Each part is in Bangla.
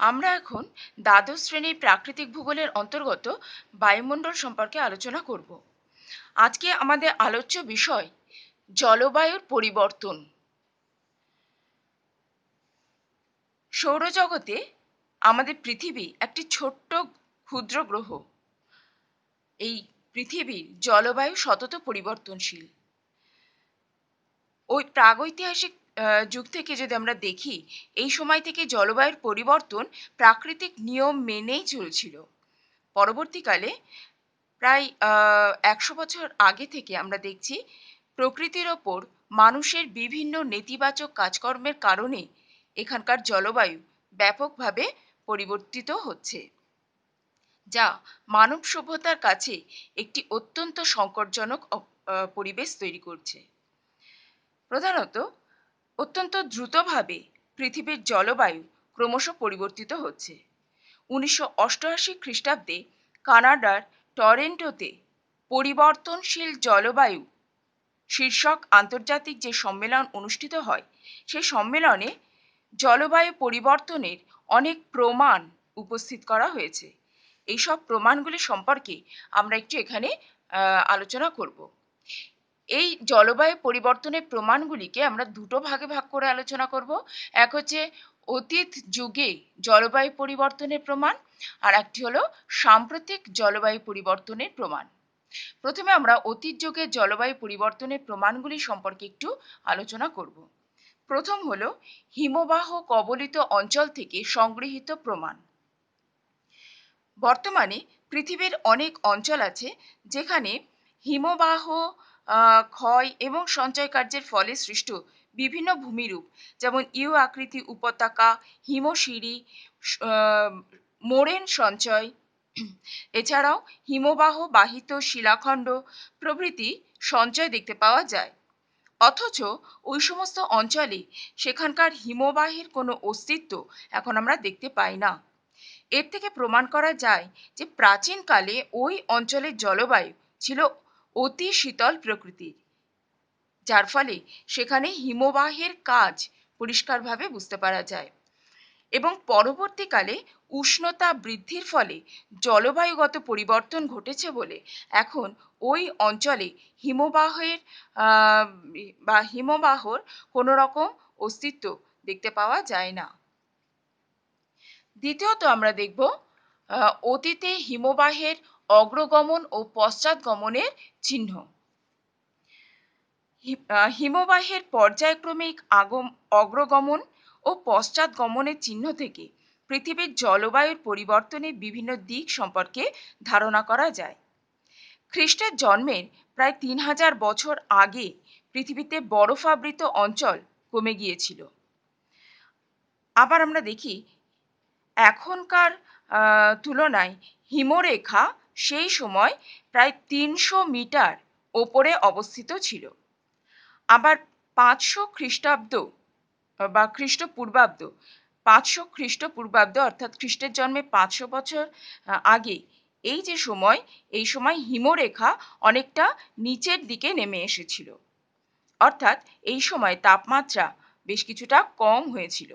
আমরা এখন দ্বাদশ শ্রেণীর প্রাকৃতিক ভূগোলের অন্তর্গত বায়ুমণ্ডল সম্পর্কে আলোচনা করব। আজকে আমাদের আলোচ্য বিষয় জলবায়ুর পরিবর্তন। সৌরজগতে আমাদের পৃথিবী একটি ছোট্ট ক্ষুদ্র গ্রহ। এই পৃথিবীর জলবায়ু সতত পরিবর্তনশীল। ওই প্রাগৈতিহাসিক যুগ থেকে যদি আমরা দেখি, এই সময় থেকে জলবায়ুর পরিবর্তন প্রাকৃতিক নিয়ম মেনেই চলছিল। পরবর্তীকালে প্রায় ১০০ বছর আগে থেকে আমরা দেখছি প্রকৃতির ওপর মানুষের বিভিন্ন নেতিবাচক কাজকর্মের কারণে এখানকার জলবায়ু ব্যাপকভাবে পরিবর্তিত হচ্ছে, যা মানব সভ্যতার কাছে একটি অত্যন্ত সংকটজনক পরিবেশ তৈরি করছে। প্রধানত অত্যন্ত দ্রুতভাবে পৃথিবীর জলবায়ু ক্রমশ পরিবর্তিত হচ্ছে। ১৯৮৮ খ্রিস্টাব্দে কানাডার টরেন্টোতে পরিবর্তনশীল জলবায়ু শীর্ষক আন্তর্জাতিক যে সম্মেলন অনুষ্ঠিত হয়, সেই সম্মেলনে জলবায়ু পরিবর্তনের অনেক প্রমাণ উপস্থিত করা হয়েছে। এইসব প্রমাণগুলি সম্পর্কে আমরা একটু এখানে আলোচনা করব। এই জলবায়ু পরিবর্তনের প্রমাণগুলিকে আমরা দুটো ভাগে ভাগ করে আলোচনা করব। এক হচ্ছে অতীত যুগে জলবায়ু পরিবর্তনের প্রমাণ, আর একটি হলো সাম্প্রতিক জলবায়ু পরিবর্তনের প্রমাণ। প্রথমে আমরা অতীত যুগের জলবায়ু পরিবর্তনের প্রমাণগুলি সম্পর্কে একটু আলোচনা করব। প্রথম হলো হিমবাহ কবলিত অঞ্চল থেকে সংগৃহীত প্রমাণ। বর্তমানে পৃথিবীর অনেক অঞ্চল আছে যেখানে হিমবাহ ক্ষয় এবং সঞ্চয় কার্যের ফলে সৃষ্ট বিভিন্ন ভূমিরূপ, যেমন ইউ আকৃতি উপত্যকা, হিমশিরি, মোরেন সঞ্চয়, এছাড়াও হিমবাহ বাহিত শিলাখণ্ড প্রভৃতি সঞ্চয় দেখতে পাওয়া যায়। অথচ ওই সমস্ত অঞ্চলে সেখানকার হিমবাহের কোনো অস্তিত্ব এখন আমরা দেখতে পাই না। এর থেকে প্রমাণ করা যায় যে প্রাচীনকালে ওই অঞ্চলের জলবায়ু ছিল অতি শীতল প্রকৃতির, যার ফলে সেখানে হিমবাহের কাজ পরিষ্কারভাবে বুঝতে পারা যায়। এবং পরবর্তীকালে উষ্ণতা বৃদ্ধির ফলে জলবায়ুগত পরিবর্তন ঘটেছে বলে এখন ওই অঞ্চলে হিমবাহের হিমবাহর কোনো রকম অস্তিত্ব দেখতে পাওয়া যায় না। দ্বিতীয়ত আমরা দেখব অতীতে হিমবাহের অগ্রগমন ও পশ্চাৎগমনের চিহ্ন। হিমবাহের পর্যায়ক্রমিক অগ্রগমন ও পশ্চাৎগমনের চিহ্ন থেকে পৃথিবীর জলবায়ুর পরিবর্তনের বিভিন্ন দিক সম্পর্কে ধারণা করা যায়। খ্রিস্টের জন্মের প্রায় ৩০০০ বছর আগে পৃথিবীতে বরফাবৃত অঞ্চল কমে গিয়েছিল। আবার আমরা দেখি এখনকার তুলনায় হিমরেখা সেই সময় প্রায় ৩০০ মিটার ওপরে অবস্থিত ছিল। আবার ৫০০ খ্রিস্টাব্দ বা খ্রিস্টপূর্বাব্দ ৫০০ খ্রিস্টপূর্বাব্দ অর্থাৎ খ্রিস্টের জন্মে ৫০০ বছর আগে এই যে সময়, এই সময় হিমরেখা অনেকটা নিচের দিকে নেমে এসেছিল। অর্থাৎ এই সময় তাপমাত্রা বেশ কিছুটা কম হয়েছিল।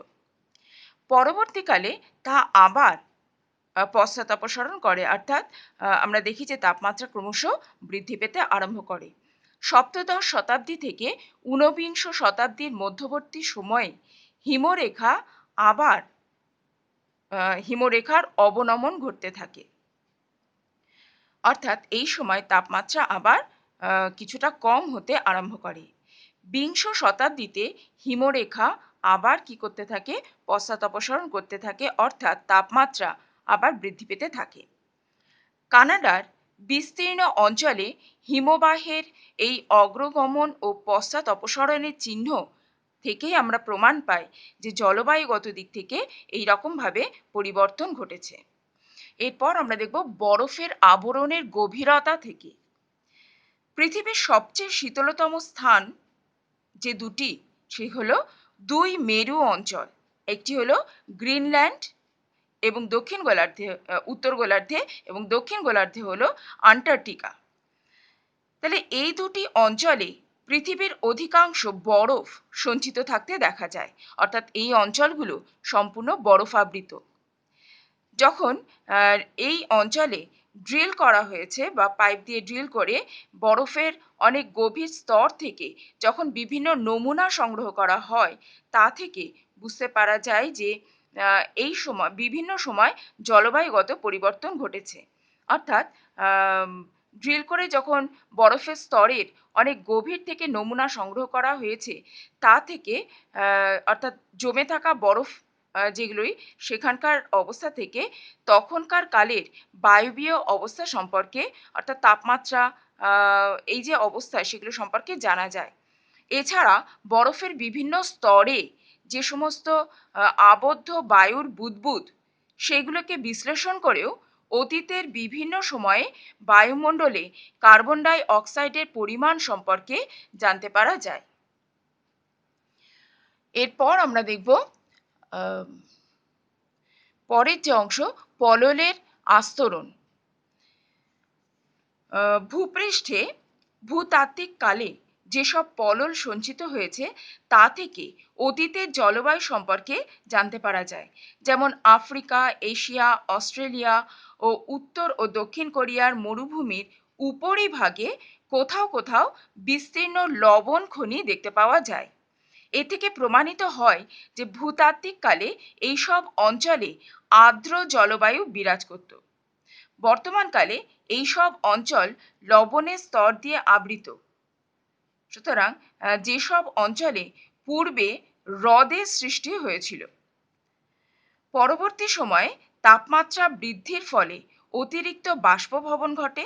পরবর্তীকালে তা আবার পশ্চাদপসরণ করে, অর্থাৎ আমরা দেখি যে তাপমাত্রা ক্রমশ বৃদ্ধি পেতে আরম্ভ করে। সপ্তদশ শতাব্দী থেকে ঊনবিংশ শতাব্দীর মধ্যবর্তী সময়ে হিমরেখার অবনমন ঘটতে থাকে। অর্থাৎ এই সময় তাপমাত্রা আবার কিছুটা কম হতে আরম্ভ করে। বিংশ শতাব্দীতে হিমরেখা আবার কি করতে থাকে? পশ্চাদপসরণ করতে থাকে, অর্থাৎ তাপমাত্রা আবার বৃদ্ধি পেতে থাকে। কানাডার বিস্তীর্ণ অঞ্চলে হিমবাহের এই অগ্রগমন ও পশ্চাৎ অপসরণের চিহ্ন থেকেই আমরা প্রমাণ পাই যে জলবায়ুগত দিক থেকে এই রকমভাবে পরিবর্তন ঘটেছে। এরপর আমরা দেখব বরফের আবরণের গভীরতা থেকে। পৃথিবীর সবচেয়ে শীতলতম স্থান যে দুটি, সে হলো দুই মেরু অঞ্চল। একটি হলো গ্রিনল্যান্ড এবং দক্ষিণ গোলার্ধে, উত্তর গোলার্ধে, এবং দক্ষিণ গোলার্ধে হলো আন্টার্কটিকা। তাহলে এই দুটি অঞ্চলে পৃথিবীর অধিকাংশ বরফ সঞ্চিত থাকতে দেখা যায়, অর্থাৎ এই অঞ্চলগুলো সম্পূর্ণ বরফাবৃত। যখন এই অঞ্চলে ড্রিল করা হয়েছে বা পাইপ দিয়ে ড্রিল করে বরফের অনেক গভীর স্তর থেকে যখন বিভিন্ন নমুনা সংগ্রহ করা হয়, তা থেকে বুঝতে পারা যায় যে এই সময় বিভিন্ন সময় জলবায়ুগত পরিবর্তন ঘটেছে। অর্থাৎ ড্রিল করে যখন বরফের স্তরের অনেক গভীর থেকে নমুনা সংগ্রহ করা হয়েছে, তা থেকে অর্থাৎ জমে থাকা বরফ যেগুলোই সেখানকার অবস্থা থেকে তখনকার কালের বায়বীয় অবস্থা সম্পর্কে অর্থাৎ তাপমাত্রা এই যে অবস্থা সেগুলো সম্পর্কে জানা যায়। এছাড়া বরফের বিভিন্ন স্তরে যে সমস্ত আবদ্ধ বায়ুর বুদবুদ সেগুলোকে বিশ্লেষণ করেও অতীতের বিভিন্ন সময়ে বায়ুমণ্ডলে কার্বন ডাই অক্সাইডের পরিমাণ সম্পর্কে জানতে পারা যায়। এরপর আমরা দেখব পরের যে অংশ, পললের আস্তরণ। ভূপৃষ্ঠে ভূতাত্ত্বিক কালে যেসব পলল সঞ্চিত হয়েছে তা থেকে অতীতের জলবায়ু সম্পর্কে জানতে পারা যায়। যেমন আফ্রিকা, এশিয়া, অস্ট্রেলিয়া ও উত্তর ও দক্ষিণ কোরিয়ার মরুভূমির উপরিভাগে কোথাও কোথাও বিস্তীর্ণ লবণ খনি দেখতে পাওয়া যায়। এ থেকে প্রমাণিত হয় যে ভূতাত্ত্বিক কালে এইসব অঞ্চলে আর্দ্র জলবায়ু বিরাজ করত। বর্তমানকালে এইসব অঞ্চল লবণের স্তর দিয়ে আবৃত। সুতরাং যেসব অঞ্চলে পূর্বে হ্রদের সৃষ্টি হয়েছিল, পরবর্তী সময়ে তাপমাত্রা বৃদ্ধির ফলে অতিরিক্ত বাষ্পভবন ঘটে।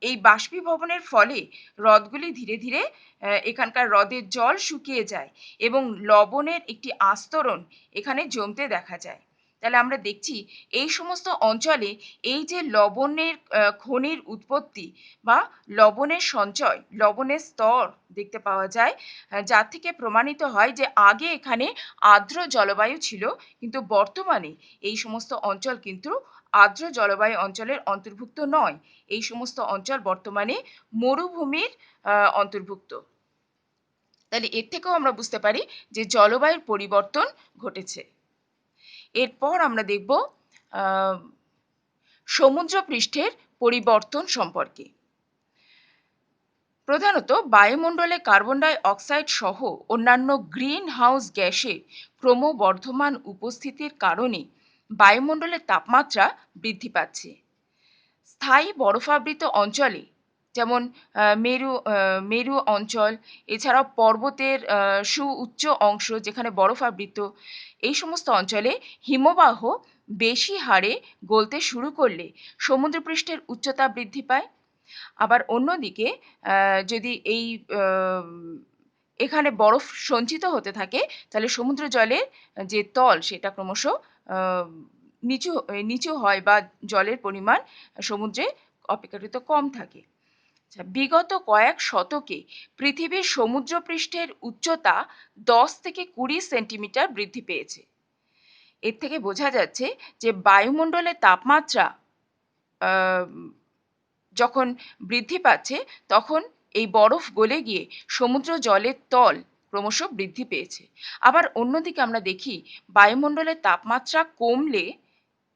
এই বাষ্পীভবনের ফলে হ্রদগুলি ধীরে ধীরে এখানকার হ্রদের জল শুকিয়ে যায় এবং লবণের একটি আস্তরণ এখানে জমতে দেখা যায়। তাহলে আমরা দেখছি এই সমস্ত অঞ্চলে এই যে লবণের খনির উৎপত্তি বা লবণের সঞ্চয়, লবণের স্তর দেখতে পাওয়া যায়, যার থেকে প্রমাণিত হয় যে আগে এখানে আর্দ্র জলবায়ু ছিল, কিন্তু বর্তমানে এই সমস্ত অঞ্চল কিন্তু আর্দ্র জলবায়ু অঞ্চলের অন্তর্ভুক্ত নয়। এই সমস্ত অঞ্চল বর্তমানে মরুভূমির অন্তর্ভুক্ত। তাহলে এর থেকেও আমরা বুঝতে পারি যে জলবায়ুর পরিবর্তন ঘটেছে। এরপর আমরা দেখব সমুদ্রপৃষ্ঠের পরিবর্তন সম্পর্কে। প্রধানত বায়ুমণ্ডলে কার্বন ডাই অক্সাইড সহ অন্যান্য গ্রিন হাউস গ্যাসের ক্রমবর্ধমান উপস্থিতির কারণে বায়ুমণ্ডলের তাপমাত্রা বৃদ্ধি পাচ্ছে। স্থায়ী বরফাবৃত অঞ্চলে যেমন মেরু অঞ্চল, এছাড়াও পর্বতের সুউচ্চ অংশ যেখানে বরফাবৃত, এই সমস্ত অঞ্চলে হিমবাহ বেশি হারে গলতে শুরু করলে সমুদ্রপৃষ্ঠের উচ্চতা বৃদ্ধি পায়। আবার অন্যদিকে যদি এখানে বরফ সঞ্চিত হতে থাকে, তাহলে সমুদ্র জলের যে তল সেটা ক্রমশ নিচু হয় বা জলের পরিমাণ সমুদ্রে অপেক্ষাকৃত কম থাকে। বিগত কয়েক শতকে পৃথিবীর সমুদ্রপৃষ্ঠের উচ্চতা 10 থেকে 20 সেন্টিমিটার বৃদ্ধি পেয়েছে। এর থেকে বোঝা যাচ্ছে যে বায়ুমণ্ডলের তাপমাত্রা যখন বৃদ্ধি পাচ্ছে, তখন এই বরফ গলে গিয়ে সমুদ্র জলের তল ক্রমশ বৃদ্ধি পেয়েছে। আবার অন্যদিকে আমরা দেখি বায়ুমণ্ডলের তাপমাত্রা কমলে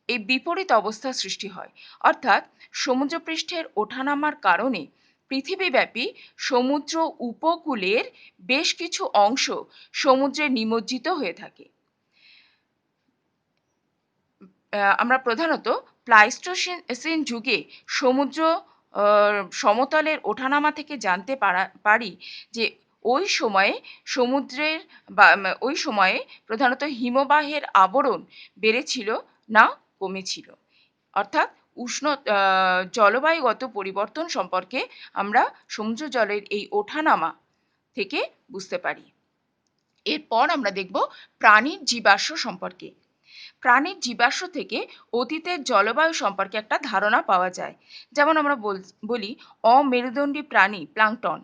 এই বিপরীত অবস্থার সৃষ্টি হয়, অর্থাৎ সমুদ্রপৃষ্ঠের ওঠানামার কারণে পৃথিবীব্যাপী সমুদ্র উপকূলের বেশ কিছু অংশ সমুদ্রে নিমজ্জিত হয়ে থাকে। আমরা প্রধানত প্লাইস্টোসিন যুগে সমুদ্র সমতলের ওঠানামা থেকে জানতে পারি যে ওই সময়ে সমুদ্রের বা ওই সময়ে প্রধানত হিমবাহের আবরণ বেড়েছিল না কমেছিল। অর্থাৎ জলবায়ুগত পরিবর্তন সম্পর্কে আমরা সমুদ্র জলের এই ওঠানামা থেকে বুঝতে পারি। এরপর আমরা দেখব প্রাণীর জীবাশ্ম সম্পর্কে। প্রাণীর জীবাশ্ম থেকে অতীতের জলবায়ু সম্পর্কে একটা ধারণা পাওয়া যায়। যেমন আমরা বলি অমেরুদণ্ডী প্রাণী প্লাঙ্কটন,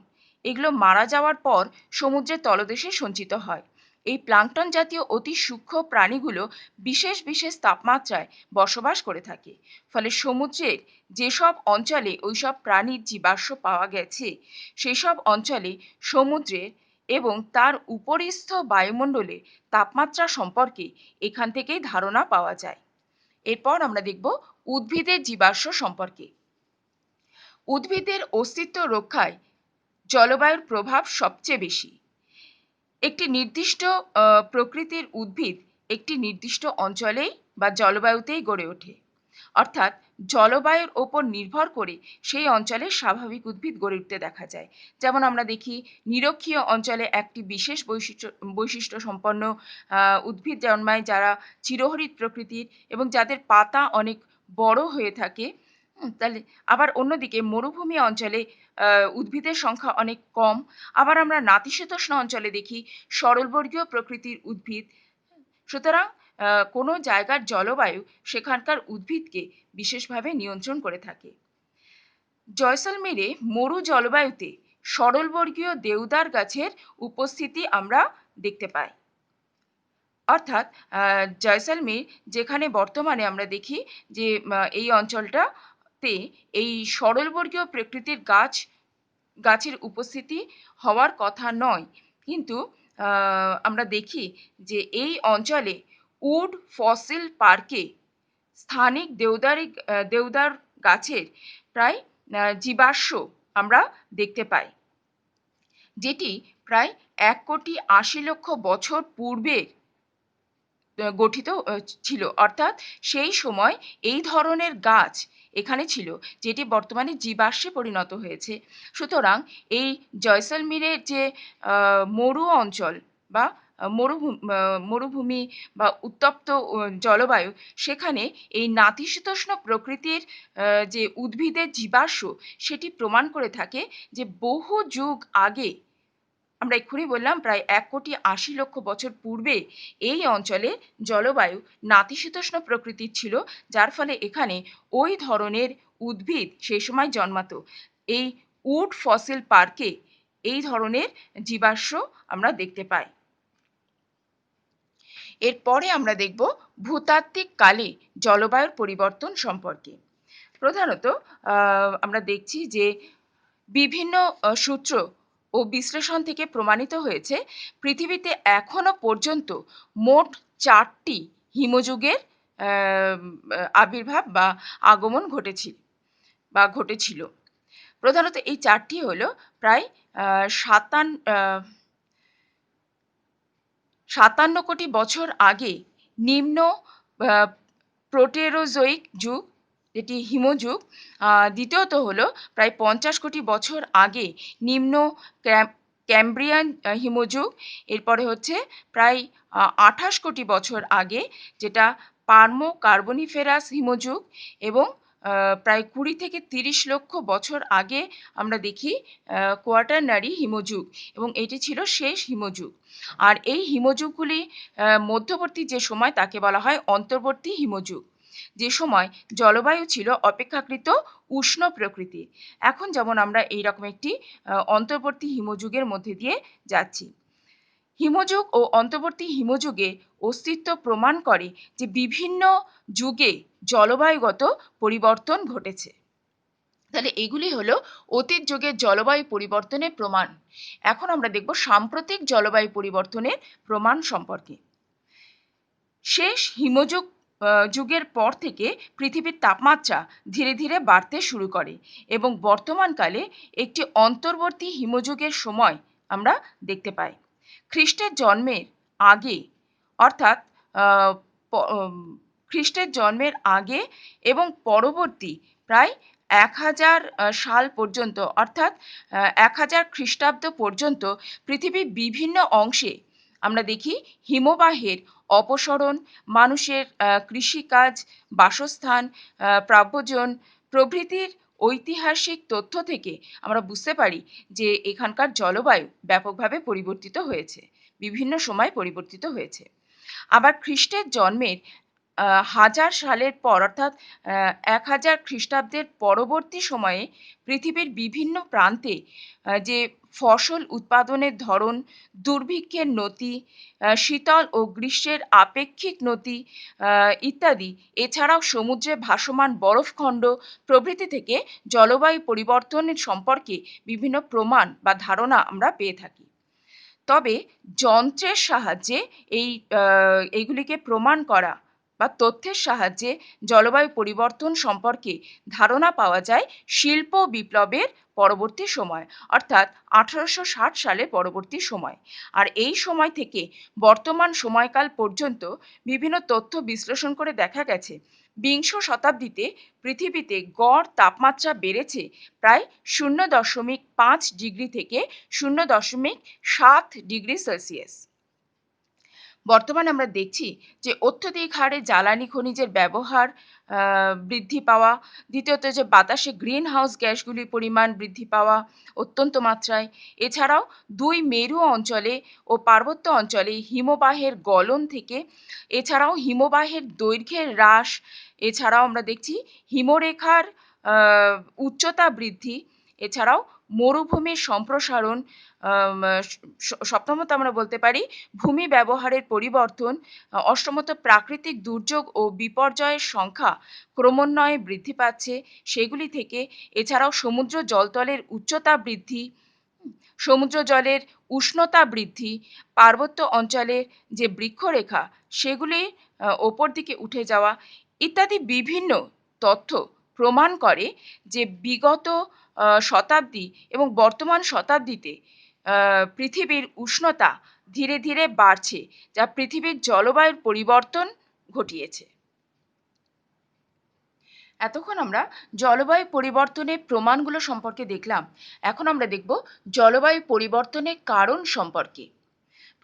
এগুলো মারা যাওয়ার পর সমুদ্রের তলদেশে সঞ্চিত হয়। এই প্লাঙ্কটন জাতীয় অতি সূক্ষ্ম প্রাণীগুলো বিশেষ বিশেষ তাপমাত্রায় বসবাস করে থাকে। ফলে সমুদ্রের যেসব অঞ্চলে ওইসব প্রাণীর জীবাশ্ম পাওয়া গেছে, সেই সব অঞ্চলে সমুদ্রের এবং তার উপরিস্থ বায়ুমণ্ডলে তাপমাত্রা সম্পর্কে এখান থেকেই ধারণা পাওয়া যায়। এরপর আমরা দেখব উদ্ভিদের জীবাশ্ম সম্পর্কে। উদ্ভিদের অস্তিত্ব রক্ষায় জলবায়ুর প্রভাব সবচেয়ে বেশি। একটি নির্দিষ্ট প্রকৃতির উদ্ভিদ একটি নির্দিষ্ট অঞ্চলেই বা জলবায়ুতেই গড়ে ওঠে। অর্থাৎ জলবায়ুর ওপর নির্ভর করে সেই অঞ্চলে স্বাভাবিক উদ্ভিদ গড়ে উঠতে দেখা যায়। যেমন আমরা দেখি নিরক্ষীয় অঞ্চলে একটি বিশেষ বৈশিষ্ট্য সম্পন্ন উদ্ভিদ জন্মায় যারা চিরহরিৎ প্রকৃতির এবং যাদের পাতা অনেক বড় হয়ে থাকে। তাহলে আবার অন্যদিকে মরুভূমি অঞ্চলে উদ্ভিদের সংখ্যা অনেক কম। আবার আমরা নাতিশীতোষ্ণ অঞ্চলে দেখি সরলবর্গীয় প্রকৃতির উদ্ভিদ। সুতরাং কোনো জায়গার জলবায়ু সেখানকার উদ্ভিদকে বিশেষভাবে নিয়ন্ত্রণ করে থাকে। জয়সলমেরে মরু জলবায়ুতে সরলবর্গীয় দেওদার গাছের উপস্থিতি আমরা দেখতে পাই। অর্থাৎ জয়সলমের যেখানে বর্তমানে আমরা দেখি যে এই অঞ্চলটাতে এই সরলবর্গীয় প্রকৃতির গাছের উপস্থিতি হওয়ার কথা নয়, কিন্তু আমরা দেখি যে এই অঞ্চলে উড ফসিল পার্কে স্থানিক দেওদার গাছের প্রায় জীবাশ্ম আমরা দেখতে পাই, যেটি প্রায় 1,80,00,000 বছর পূর্বে গঠিত ছিল। অর্থাৎ সেই সময় এই ধরনের গাছ এখানে ছিল, যেটি বর্তমানে জীবাশ্মে পরিণত হয়েছে। সুতরাং এই জয়সলমীরের যে মরু অঞ্চল বা মরুভূমি বা উত্তপ্ত জলবায়ু, সেখানে এই নাতিশীতোষ্ণ প্রকৃতির যে উদ্ভিদের জীবাশ্ম সেটি প্রমাণ করে থাকে যে বহু যুগ আগে, আমরা এক্ষুনি বললাম প্রায় 1,80,00,000 বছর পূর্বে এই অঞ্চলে জলবায়ু নাতিশীতোষ্ণ প্রকৃতির ছিল, যার ফলে এখানে ওই ধরনের উদ্ভিদ সেই সময় জন্মাতো। এই উড ফসিল পার্কে এই ধরনের জীবাশ্ম আমরা দেখতে পাই। এরপরে আমরা দেখব ভূতাত্ত্বিক কালে জলবায়ুর পরিবর্তন সম্পর্কে। প্রধানত আমরা দেখছি যে বিভিন্ন সূত্র ও বিশ্লেষণ থেকে প্রমাণিত হয়েছে পৃথিবীতে এখনো পর্যন্ত মোট 4টি হিমযুগের আবির্ভাব বা আগমন ঘটেছিল। প্রধানত এই 4টি হলো প্রায় 57 কোটি বছর আগে নিম্ন প্রোটেরোজোয়িক যুগ, যেটি হিমযুগ। দ্বিতীয়ত হলো প্রায় 50 কোটি বছর আগে নিম্ন ক্যাম্ব্রিয়ান হিমযুগ। এরপরে হচ্ছে প্রায় 28 কোটি বছর আগে যেটা পার্মো কার্বনিফেরাস হিমযুগ, এবং প্রায় 20 থেকে 30 লক্ষ বছর আগে আমরা দেখি কোয়াটারনারি হিমযুগ, এবং এটি ছিল শেষ হিমযুগ। আর এই হিমযুগগুলি মধ্যবর্তী যে সময় তাকে বলা হয় অন্তর্বর্তী হিমযুগ, যে সময় জলবায়ু ছিল অপেক্ষাকৃত উষ্ণ প্রকৃতির। এখন যেমন আমরা এইরকম একটি অন্তর্বর্তী হিমযুগের মধ্যে দিয়ে যাচ্ছি। হিমযুগ ও অন্তর্বর্তী হিমযুগে অস্তিত্ব প্রমাণ করে যে বিভিন্ন যুগে জলবায়ুগত পরিবর্তন ঘটেছে। তাহলে এগুলি হলো অতীত যুগের জলবায়ু পরিবর্তনের প্রমাণ। এখন আমরা দেখব সাম্প্রতিক জলবায়ু পরিবর্তনের প্রমাণ সম্পর্কে। শেষ হিমযুগ যুগের পর থেকে পৃথিবীর তাপমাত্রা ধীরে ধীরে বাড়তে শুরু করে, এবং বর্তমানকালে একটি অন্তর্বর্তী হিমযুগের সময় আমরা দেখতে পাই। খ্রিস্টের জন্মের আগে, অর্থাৎ খ্রিস্টের জন্মের আগে এবং পরবর্তী প্রায় 1000 সাল পর্যন্ত, অর্থাৎ 1000 খ্রিস্টাব্দ পর্যন্ত পৃথিবীর বিভিন্ন অংশে আমরা দেখি হিমবাহের অপসরণ, মানুষের কৃষিকাজ, বাসস্থান, প্রাব্যজন প্রভৃতির ঐতিহাসিক তথ্য থেকে আমরা বুঝতে পারি যে এখানকার জলবায়ু ব্যাপকভাবে পরিবর্তিত হয়েছে, বিভিন্ন সময় পরিবর্তিত হয়েছে। আবার খ্রিস্টের জন্মের 1000 সালের পর, অর্থাৎ 1000 খ্রিস্টাব্দের পরবর্তী সময়ে পৃথিবীর বিভিন্ন প্রান্তে যে ফসল উৎপাদনের ধরন, দুর্ভিক্ষের নতি, শীতল ও গ্রীষ্মের আপেক্ষিক নতি ইত্যাদি, এছাড়াও সমুদ্রে ভাসমান বরফখণ্ড প্রভৃতি থেকে জলবায়ু পরিবর্তনের সম্পর্কে বিভিন্ন প্রমাণ বা ধারণা আমরা পেয়ে থাকি। তবে যন্ত্রের সাহায্যে এইগুলিকে প্রমাণ করা বা তথ্যের সাহায্যে জলবায়ু পরিবর্তন সম্পর্কে ধারণা পাওয়া যায় শিল্প বিপ্লবের পরবর্তী সময়, অর্থাৎ 1860 সালের পরবর্তী সময়। আর এই সময় থেকে বর্তমান সময়কাল পর্যন্ত বিভিন্ন তথ্য বিশ্লেষণ করে দেখা গেছে বিংশ শতাব্দীতে পৃথিবীতে গড় তাপমাত্রা বেড়েছে প্রায় 0.5 ডিগ্রি থেকে 0.7 ডিগ্রি সেলসিয়াস। বর্তমানে আমরা দেখছি যে অত্যধিক হারে জ্বালানি খনিজের ব্যবহার বৃদ্ধি পাওয়া, দ্বিতীয়ত যে বাতাসে গ্রিন হাউস গ্যাসগুলির পরিমাণ বৃদ্ধি পাওয়া অত্যন্ত মাত্রায়, এছাড়াও দুই মেরু অঞ্চলে ও পার্বত্য অঞ্চলে হিমবাহের গলন থেকে, এছাড়াও হিমবাহের দৈর্ঘ্যের হ্রাস, এছাড়াও আমরা দেখছি হিমরেখার উচ্চতা বৃদ্ধি, এছাড়াও মরুভূমির সম্প্রসারণ, সপ্তমত আমরা বলতে পারি ভূমি ব্যবহারের পরিবর্তন, অষ্টমত প্রাকৃতিক দুর্যোগ ও বিপর্যয়ের সংখ্যা ক্রমান্বয়ে বৃদ্ধি পাচ্ছে সেগুলি থেকে, এছাড়াও সমুদ্র জলতলের উচ্চতা বৃদ্ধি, সমুদ্র জলের উষ্ণতা বৃদ্ধি, পার্বত্য অঞ্চলের যে বৃক্ষরেখা সেগুলি ওপর দিকে উঠে যাওয়া ইত্যাদি বিভিন্ন তথ্য প্রমাণ করে যে বিগত শতাব্দী এবং বর্তমান শতাব্দীতে পৃথিবীর উষ্ণতা ধীরে ধীরে বাড়ছে, যা পৃথিবীর জলবায়ুর পরিবর্তন ঘটিয়েছে। এতক্ষণ আমরা জলবায়ু পরিবর্তনের প্রমাণগুলো সম্পর্কে দেখলাম। এখন আমরা দেখব জলবায়ু পরিবর্তনের কারণ সম্পর্কে।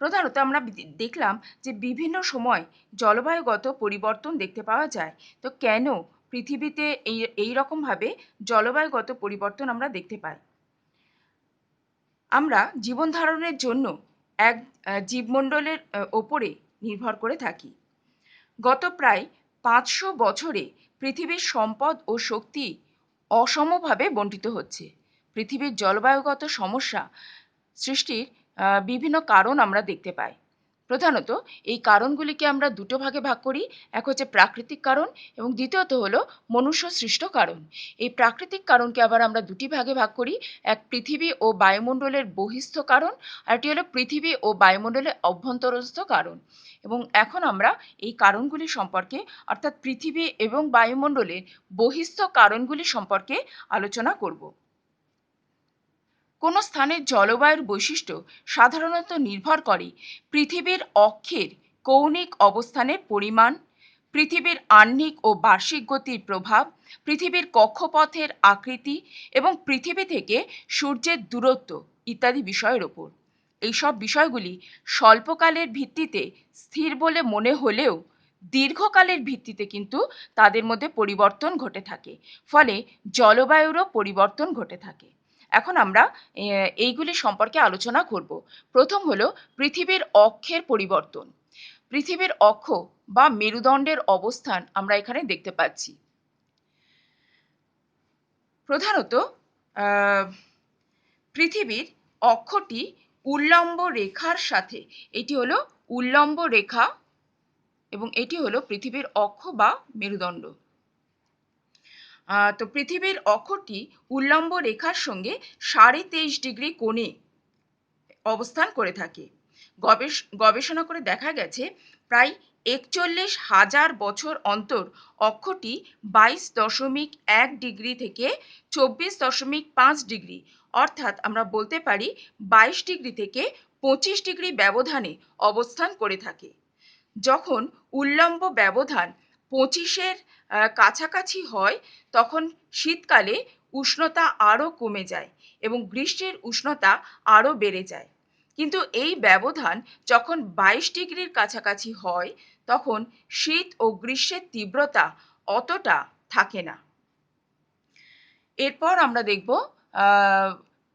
প্রধানত আমরা দেখলাম যে বিভিন্ন সময় জলবায়ুগত পরিবর্তন দেখতে পাওয়া যায়। তো কেন পৃথিবীতে এই রকমভাবে জলবায়ুগত পরিবর্তন আমরা দেখতে পাই? আমরা জীবন ধারণের জন্য এক জীবমণ্ডলের ওপরে নির্ভর করে থাকি। গত প্রায় 500 বছরে পৃথিবীর সম্পদ ও শক্তি অসমভাবে বণ্টিত হচ্ছে। পৃথিবীর জলবায়ুগত সমস্যা সৃষ্টির বিভিন্ন কারণ আমরা দেখতে পাই। প্রধানত এই কারণগুলিকে আমরা দুটো ভাগে ভাগ করি। এক হচ্ছে প্রাকৃতিক কারণ এবং দ্বিতীয়ত হলো মনুষ্য সৃষ্ট কারণ। এই প্রাকৃতিক কারণকে আবার আমরা দুটি ভাগে ভাগ করি, এক পৃথিবী ও বায়ুমণ্ডলের বহিস্থ কারণ, আর একটি হলো পৃথিবী ও বায়ুমণ্ডলের অভ্যন্তরস্থ কারণ। এবং এখন আমরা এই কারণগুলি সম্পর্কে, অর্থাৎ পৃথিবী এবং বায়ুমণ্ডলের বহিস্থ কারণগুলি সম্পর্কে আলোচনা করব। কোনো স্থানের জলবায়ুর বৈশিষ্ট্য সাধারণত নির্ভর করে পৃথিবীর অক্ষের কৌণিক অবস্থানের পরিমাণ, পৃথিবীর আহ্নিক ও বার্ষিক গতির প্রভাব, পৃথিবীর কক্ষপথের আকৃতি এবং পৃথিবী থেকে সূর্যের দূরত্ব ইত্যাদি বিষয়ের ওপর। এইসব বিষয়গুলি স্বল্পকালের ভিত্তিতে স্থির বলে মনে হলেও দীর্ঘকালের ভিত্তিতে কিন্তু তাদের মধ্যে পরিবর্তন ঘটে থাকে, ফলে জলবায়ুরও পরিবর্তন ঘটে থাকে। এখন আমরা এইগুলি সম্পর্কে আলোচনা করব। প্রথম হলো পৃথিবীর অক্ষের পরিবর্তন। পৃথিবীর অক্ষ বা মেরুদণ্ডের অবস্থান আমরা এখানে দেখতে পাচ্ছি। প্রধানত পৃথিবীর অক্ষটি উল্লম্ব রেখার সাথে, এটি হলো উল্লম্ব রেখা এবং এটি হলো পৃথিবীর অক্ষ বা মেরুদণ্ড। তো পৃথিবীর অক্ষটি উল্লম্ব রেখার সঙ্গে 23.5 ডিগ্রি কোণে অবস্থান করে থাকে। গবেষণা করে দেখা গেছে প্রায় 41,000 বছর অন্তর অক্ষটি 22.1 ডিগ্রি থেকে 24.5 ডিগ্রি, অর্থাৎ আমরা বলতে পারি 22 ডিগ্রি থেকে 25 ডিগ্রি ব্যবধানে অবস্থান করে থাকে। যখন উল্লম্ব ব্যবধান 25-এর কাছাকাছি হয় তখন শীতকালে উষ্ণতা আরও কমে যায় এবং গ্রীষ্মের উষ্ণতা আরও বেড়ে যায়। কিন্তু এই ব্যবধান যখন 22 ডিগ্রির কাছাকাছি হয় তখন শীত ও গ্রীষ্মের তীব্রতা অতটা থাকে না। এরপর আমরা দেখব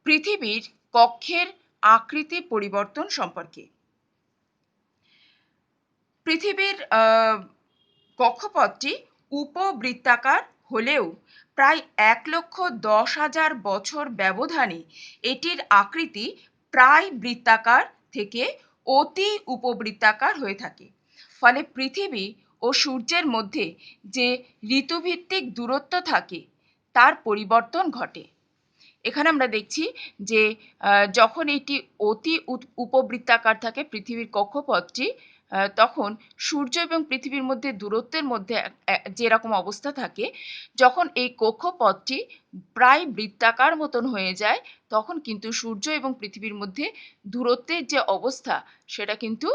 পৃথিবীর কক্ষের আকৃতির পরিবর্তন সম্পর্কে। পৃথিবীর কক্ষপথটি উপবৃত্তাকার হলেও প্রায় 1,10,000 বছর ব্যবধানে এটির আকৃতি প্রায় বৃত্তাকার থেকে অতি উপবৃত্তাকার হয়ে থাকে। ফলে পৃথিবী ও সূর্যের মধ্যে যে ঋতুভিত্তিক দূরত্ব থাকে তার পরিবর্তন ঘটে। এখানে আমরা দেখছি যে যখন এটি অতি উপবৃত্তাকার থাকে পৃথিবীর কক্ষপথটি, তখন সূর্য এবং পৃথিবীর মধ্যে দূরত্বের মধ্যে যেরকম অবস্থা থাকে, যখন এই কক্ষপথটি প্রায় বৃত্তাকার মতন হয়ে যায়, তখন কিন্তু সূর্য এবং পৃথিবীর মধ্যে দূরত্বের যে অবস্থা সেটা কিন্তু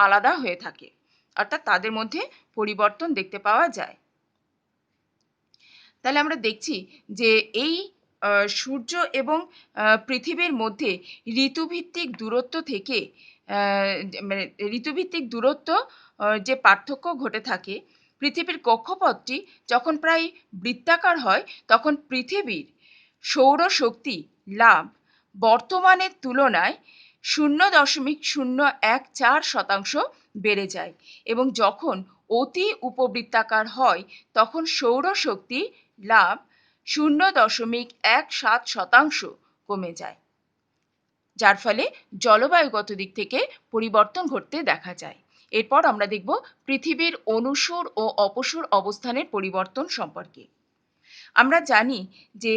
আলাদা হয়ে থাকে, অর্থাৎ তাদের মধ্যে পরিবর্তন দেখতে পাওয়া যায়। তাহলে আমরা দেখছি যে এই সূর্য এবং পৃথিবীর মধ্যে ঋতুভিত্তিক দূরত্ব থেকে মানে ঋতুভিত্তিক দূরত্ব যে পার্থক্য ঘটে থাকে, পৃথিবীর কক্ষপথটি যখন প্রায় বৃত্তাকার হয়, তখন পৃথিবীর সৌরশক্তি লাভ বর্তমানের তুলনায় 0.014% বেড়ে যায়, এবং যখন অতি উপবৃত্তাকার হয় তখন সৌরশক্তি লাভ 0.17% কমে যায়, যার ফলে জলবায়ুগত দিক থেকে পরিবর্তন ঘটতে দেখা যায়। এরপর আমরা দেখব পৃথিবীর অনুসুর ও অপসুর অবস্থানের পরিবর্তন সম্পর্কে। আমরা জানি যে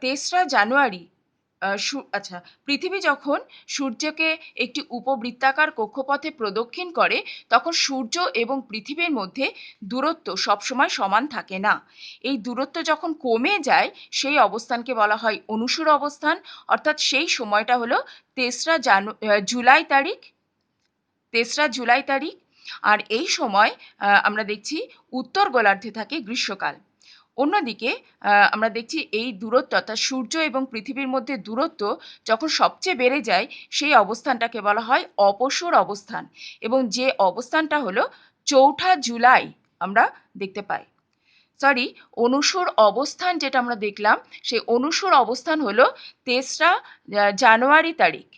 3রা জানুয়ারি পৃথিবী যখন সূর্যকে একটি উপবৃত্তাকার কক্ষপথে প্রদক্ষিণ করে, তখন সূর্য এবং পৃথিবীর মধ্যে দূরত্ব সবসময় সমান থাকে না। এই দূরত্ব যখন কমে যায়, সেই অবস্থানকে বলা হয় অনুসুর অবস্থান, অর্থাৎ সেই সময়টা হলো 3রা জুলাই তারিখ। আর এই সময় আমরা দেখছি উত্তর গোলার্ধে থাকে গ্রীষ্মকাল। অন্যদিকে আমরা দেখছি এই দূরত্ব, অর্থাৎ সূর্য এবং পৃথিবীর মধ্যে দূরত্ব যখন সবচেয়ে বেড়ে যায়, সেই অবস্থানটাকে বলা হয় অপসর অবস্থান, এবং যে অবস্থানটা হলো 4 জুলাই আমরা দেখতে পাই। অনুসর অবস্থান যেটা আমরা দেখলাম, সেই অনুসর অবস্থান হলো 3রা জানুয়ারি তারিখ।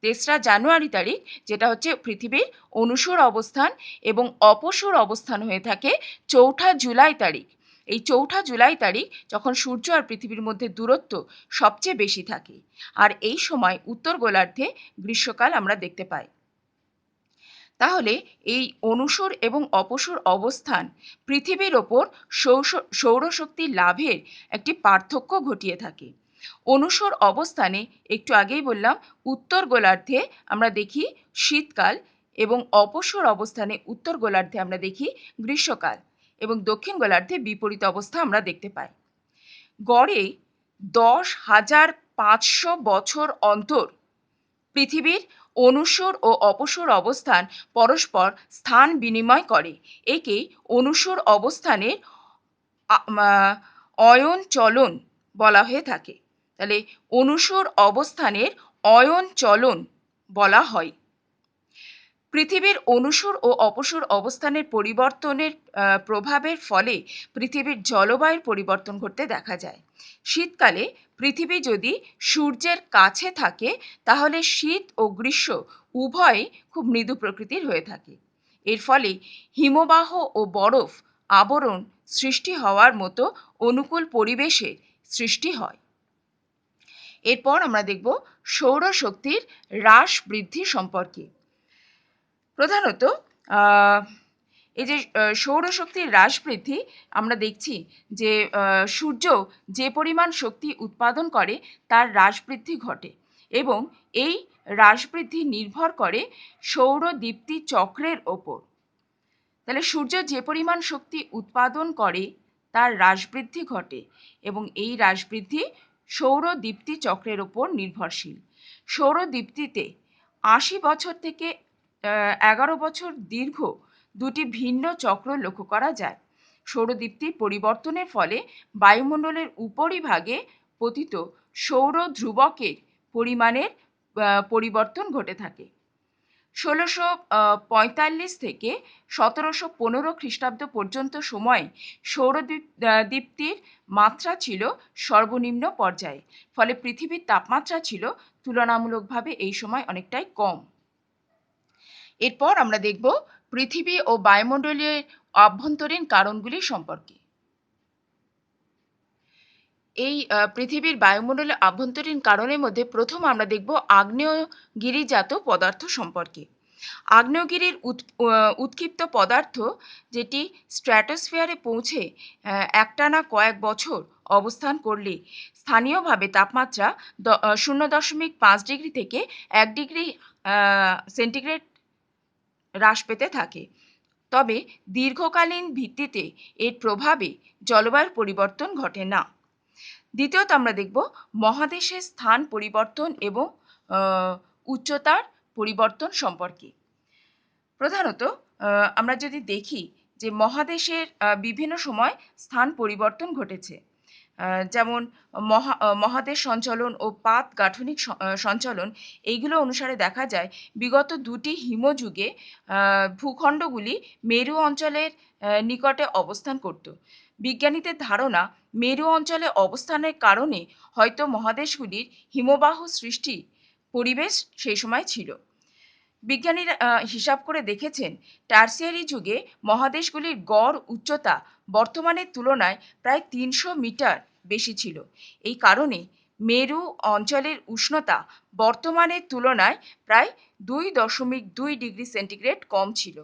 3রা জানুয়ারি তারিখ যেটা হচ্ছে পৃথিবীর অনুসর অবস্থান, এবং অপসর অবস্থান হয়ে থাকে 4 জুলাই তারিখ। এই 4 জুলাই তারিখ যখন সূর্য আর পৃথিবীর মধ্যে দূরত্ব সবচেয়ে বেশি থাকে, আর এই সময় উত্তর গোলার্ধে গ্রীষ্মকাল আমরা দেখতে পাই। তাহলে এই অনুসর এবং অপসর অবস্থান পৃথিবীর ওপর সৌরশক্তি লাভের একটি পার্থক্য ঘটিয়ে থাকে। অনুসর অবস্থানে একটু আগেই বললাম উত্তর গোলার্ধে আমরা দেখি শীতকাল, এবং অপসর অবস্থানে উত্তর গোলার্ধে আমরা দেখি গ্রীষ্মকাল, এবং দক্ষিণ গোলার্ধে বিপরীত অবস্থা আমরা দেখতে পাই। গড়ে 10,500 বছর অন্তর পৃথিবীর অনুসর ও অপসর অবস্থান পরস্পর স্থান বিনিময় করে। একে অনুসর অবস্থানের অয়ন চলন বলা হয়ে থাকে। তাহলে অনুসর অবস্থানের অয়ন চলন বলা হয়। পৃথিবীর অনুসর ও অপসর অবস্থানের পরিবর্তনের প্রভাবের ফলে পৃথিবীর জলবায়ুর পরিবর্তন ঘটতে দেখা যায়। শীতকালে পৃথিবী যদি সূর্যের কাছে থাকে, তাহলে শীত ও গ্রীষ্ম উভয়ই খুব মৃদু প্রকৃতির হয়ে থাকে। এর ফলে হিমবাহ ও বরফ আবরণ সৃষ্টি হওয়ার মতো অনুকূল পরিবেশের সৃষ্টি হয়। এরপর আমরা দেখব সৌরশক্তির হ্রাস বৃদ্ধি সম্পর্কে। প্রধানত এই যে সৌরশক্তির হ্রাস বৃদ্ধি, আমরা দেখছি যে সূর্য যে পরিমাণ শক্তি উৎপাদন করে তার হ্রাস বৃদ্ধি ঘটে, এবং এই হ্রাস বৃদ্ধি নির্ভর করে সৌরদীপ্তি চক্রের ওপর। তাহলে সূর্য যে পরিমাণ শক্তি উৎপাদন করে তার হ্রাস বৃদ্ধি ঘটে, এবং এই হ্রাস বৃদ্ধি সৌরদীপ্তি চক্রের ওপর নির্ভরশীল। সৌরদীপ্তিতে 80 বছর থেকে 11 বছর দীর্ঘ দুটি ভিন্ন চক্র লক্ষ্য করা যায়। সৌরদীপ্তির পরিবর্তনের ফলে বায়ুমণ্ডলের উপরিভাগে পতিত সৌর ধ্রুবকের পরিমাণের পরিবর্তন ঘটে থাকে। 1645 থেকে 1715 খ্রিস্টাব্দ পর্যন্ত সময়ে সৌরদীপ্তির মাত্রা ছিল সর্বনিম্ন পর্যায়ে, ফলে পৃথিবীর তাপমাত্রা ছিল তুলনামূলকভাবে এই সময় অনেকটাই কম। এরপর আমরা দেখব পৃথিবী ও বায়ুমণ্ডলীয় আভ্যন্তরীণ কারণগুলি সম্পর্কে। এই পৃথিবীর বায়ুমণ্ডলের আভ্যন্তরীণ কারণের মধ্যে প্রথম আমরা দেখব আগ্নেয়গিরিজাত পদার্থ সম্পর্কে। আগ্নেয়গিরির উৎক্ষিপ্ত পদার্থ যেটি স্ট্র্যাটোস্ফিয়ারে পৌঁছে একটানা কয়েক বছর অবস্থান করলে স্থানীয়ভাবে তাপমাত্রা 0.5 ডিগ্রি থেকে 1 ডিগ্রি সেন্টিগ্রেড হ্রাস পেতে থাকে। তবে দীর্ঘকালীন ভিত্তিতে এর প্রভাবে জলবায়ুর পরিবর্তন ঘটে না। দ্বিতীয়ত আমরা দেখব মহাদেশের স্থান পরিবর্তন এবং উচ্চতার পরিবর্তন সম্পর্কে। প্রধানত আমরা যদি দেখি যে মহাদেশের বিভিন্ন সময় স্থান পরিবর্তন ঘটেছে। যেমন মহাদেশ সঞ্চালন ও পাত গাঠনিক সঞ্চালন এইগুলো অনুসারে দেখা যায় বিগত দুটি হিমযুগে ভূখণ্ডগুলি মেরু অঞ্চলের নিকটে অবস্থান করত। বিজ্ঞানীদের ধারণা মেরু অঞ্চলে অবস্থানের কারণে হয়তো মহাদেশগুলির হিমবাহ সৃষ্টি পরিবেশ সেই সময় ছিল। বিজ্ঞানীরা হিসাব করে দেখেছেন টারসিয়ারি যুগে মহাদেশগুলির গড় উচ্চতা বর্তমানের তুলনায় প্রায় ৩০০ মিটার বেশি ছিল। এই কারণে মেরু অঞ্চলের উষ্ণতা বর্তমানের তুলনায় প্রায় ২.২ ডিগ্রি সেন্টিগ্রেড কম ছিল,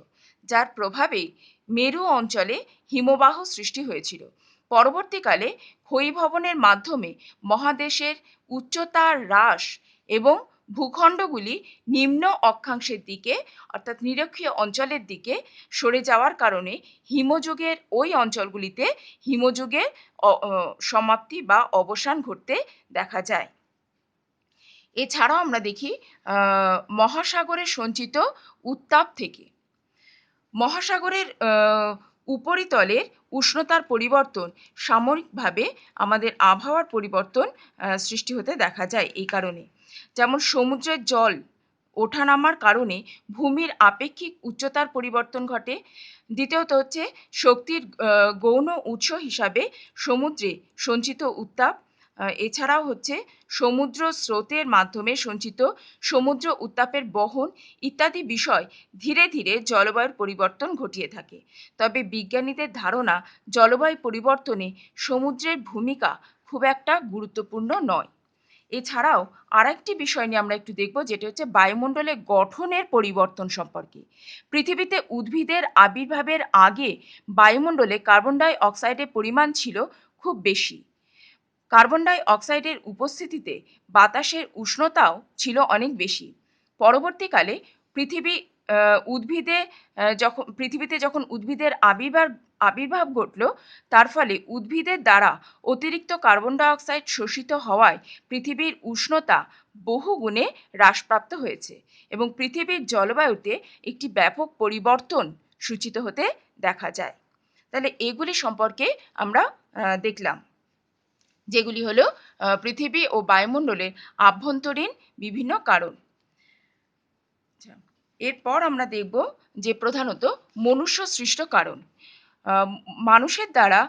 যার প্রভাবে মেরু অঞ্চলে হিমবাহ সৃষ্টি হয়েছিল। পরবর্তীকালে ক্ষয়ীভবনের মাধ্যমে মহাদেশের উচ্চতা হ্রাস এবং ভূখণ্ডগুলি নিম্ন অক্ষাংশের দিকে অর্থাৎ নিরক্ষীয় অঞ্চলের দিকে সরে যাওয়ার কারণে হিমযুগের ওই অঞ্চলগুলিতে হিমযুগের সমাপ্তি বা অবসান ঘটতে দেখা যায়। এছাড়াও আমরা দেখি মহাসাগরে সঞ্চিত উত্তাপ থেকে মহাসাগরের উপরিতলের উষ্ণতার পরিবর্তন সাময়িকভাবে আমাদের আবহাওয়ার পরিবর্তন সৃষ্টি হতে দেখা যায় এই কারণে। যেমন সমুদ্রের জল ওঠানামার কারণে ভূমির আপেক্ষিক উচ্চতার পরিবর্তন ঘটে। দ্বিতীয়ত হচ্ছে শক্তির গৌণ উৎস হিসাবে সমুদ্রে সঞ্চিত উত্তাপ, এছাড়াও হচ্ছে সমুদ্র স্রোতের মাধ্যমে সঞ্চিত সমুদ্র উত্তাপের বহন ইত্যাদি বিষয় ধীরে ধীরে জলবায়ুর পরিবর্তন ঘটিয়ে থাকে। তবে বিজ্ঞানীদের ধারণা জলবায়ু পরিবর্তনে সমুদ্রের ভূমিকা খুব একটা গুরুত্বপূর্ণ নয়। এছাড়াও আরেকটি বিষয় নিয়ে আমরা একটু দেখব, যেটা হচ্ছে বায়ুমণ্ডলের গঠনের পরিবর্তন সম্পর্কে। পৃথিবীতে উদ্ভিদের আবির্ভাবের আগে বায়ুমণ্ডলে কার্বন ডাই অক্সাইডের পরিমাণ ছিল খুব বেশি। কার্বন ডাই অক্সাইডের উপস্থিতিতে বাতাসের উষ্ণতাও ছিল অনেক বেশি। পরবর্তীকালে পৃথিবীতে যখন উদ্ভিদের আবির্ভাব ঘটল, তার ফলে উদ্ভিদের দ্বারা অতিরিক্ত কার্বন ডাই অক্সাইড শোষিত হওয়ায় পৃথিবীর উষ্ণতা বহুগুণে হ্রাসপ্রাপ্ত হয়েছে এবং পৃথিবীর জলবায়ুতে একটি ব্যাপক পরিবর্তন সূচিত হতে দেখা যায়। তাহলে এগুলি সম্পর্কে আমরা দেখলাম, যেগুলি হলো পৃথিবী ও বায়ুমণ্ডলের আভ্যন্তরীণ বিভিন্ন কারণ। এরপর আমরা দেখব যে প্রধানত মনুষ্য সৃষ্ট কারণ। মানুষের দ্বারা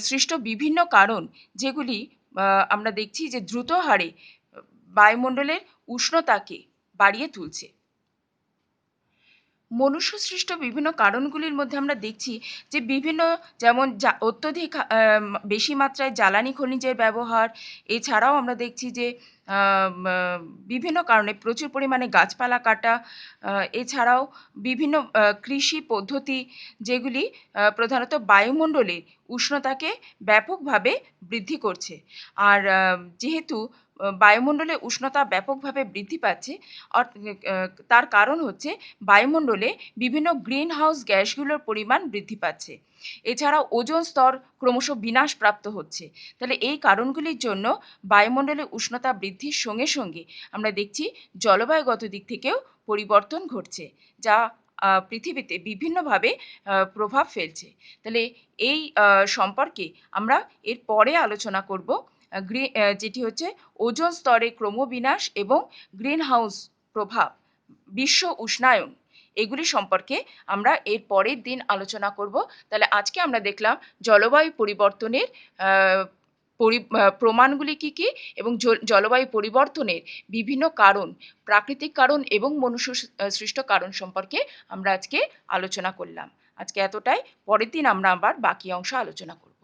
সৃষ্ট বিভিন্ন কারণ, যেগুলি আমরা দেখছি যে দ্রুত হারে বায়ুমণ্ডলের উষ্ণতাকে বাড়িয়ে তুলছে। মনুষ্য সৃষ্ট বিভিন্ন কারণগুলির মধ্যে আমরা দেখছি যে বিভিন্ন, যেমন অত্যধিক বেশি মাত্রায় জ্বালানি খনিজের ব্যবহার। এছাড়াও আমরা দেখছি যে বিভিন্ন কারণে প্রচুর পরিমাণে গাছপালা কাটা। এছাড়াও বিভিন্ন কৃষি পদ্ধতি, যেগুলি প্রধানত বায়ুমণ্ডলের উষ্ণতাকে ব্যাপকভাবে বৃদ্ধি করছে। আর যেহেতু বায়ুমণ্ডলে উষ্ণতা ব্যাপকভাবে বৃদ্ধি পাচ্ছে, তার কারণ হচ্ছে বায়ুমণ্ডলে বিভিন্ন গ্রিন হাউস গ্যাসগুলোর পরিমাণ বৃদ্ধি পাচ্ছে। এছাড়াও ওজোন স্তর ক্রমশ বিনাশপ্রাপ্ত হচ্ছে। তাহলে এই কারণগুলির জন্য বায়ুমণ্ডলে উষ্ণতা বৃদ্ধির সঙ্গে সঙ্গে আমরা দেখছি জলবায়ুগত দিক থেকেও পরিবর্তন ঘটছে, যা পৃথিবীতে বিভিন্নভাবে প্রভাব ফেলছে। তাহলে এই সম্পর্কে আমরা এর পরে আলোচনা করব, যেটি হচ্ছে ওজোন স্তরে ক্রমবিনাশ এবং গ্রিন হাউস প্রভাব, বিশ্ব উষ্ণায়ন, এগুলি সম্পর্কে আমরা এর পরের দিন আলোচনা করব। তাহলে আজকে আমরা দেখলাম জলবায়ু পরিবর্তনের প্রমাণগুলি কী কী এবং জলবায়ু পরিবর্তনের বিভিন্ন কারণ, প্রাকৃতিক কারণ এবং মনুষ্য সৃষ্ট কারণ সম্পর্কে আমরা আজকে আলোচনা করলাম। আজকে এতটাই, পরের দিন আমরা আবার বাকি অংশ আলোচনা করব।